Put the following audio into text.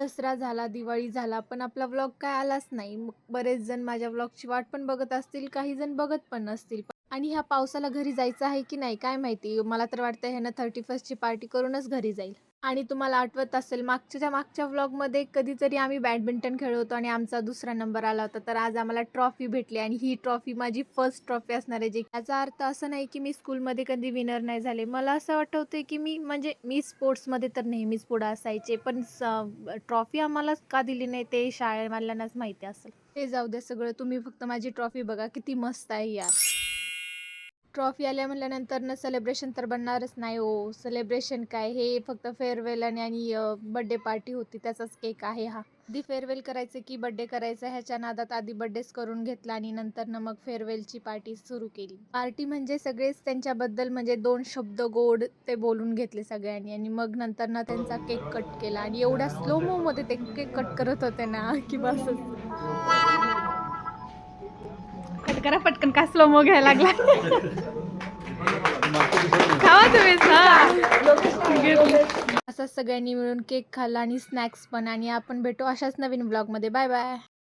दसरा झाला, दिवाळी झाला, पण आपला व्लॉग काय आलाच नाही. मग बरेच जण माझ्या व्लॉगची वाट पण बघत असतील, काही जण बघत पण नसतील. आणि ह्या पावसाला घरी जायचं आहे की नाही काय माहिती. मला तर वाटतं ह्यानं 31st ची पार्टी करूनच घरी जाईल. आणि तुम्हाला आठवत असेल मागच्या व्लॉगमध्ये कधीतरी आम्ही बॅडमिंटन खेळलो होतो आणि आमचा दुसरा नंबर आला होता. तर आज आम्हाला ट्रॉफी भेटली आणि ही ट्रॉफी माझी फर्स्ट ट्रॉफी असणार आहे. याचा अर्थ असं नाही की मी स्कूलमध्ये कधी विनर नाही झाले. मला असं आठवतंय की मी स्पोर्ट्समध्ये तर नेहमीच पुढं असायचे. पण ट्रॉफी आम्हाला का दिली नाही ते शाळेवाल्यांनाच माहिती असेल. ते जाऊ द्या सगळं. तुम्ही फक्त माझी ट्रॉफी बघा किती मस्त आहे यार. ट्रॉफी आल्या म्हटल्यानंतर सेलिब्रेशन तर बनणारच नाही हो. सेलिब्रेशन काय, हे फक्त फेअरवेल आणि बर्थडे पार्टी होती, त्याचाच केक आहे हा. आधी फेअरवेल करायचं की बर्थडे करायचा ह्याच्या नादात आधी बर्थडेच करून घेतला आणि नंतर मग फेअरवेलची पार्टी सुरू केली. पार्टी म्हणजे सगळेच त्यांच्याबद्दल म्हणजे 2 शब्द गोड ते बोलून घेतले सगळ्यांनी आणि मग नंतर त्यांचा केक कट केला आणि एवढ्या स्लो मो मध्ये ते केक कट करत होते ना की बसच. कट करा पटकन, काय स्लो मो घ्यायला लागला. खावा तुम्हीच असं सगळ्यांनी मिळून केक खाल्ला आणि स्नॅक्स पण. आणि आपण भेटू अशाच नवीन ब्लॉगमध्ये. Bye bye.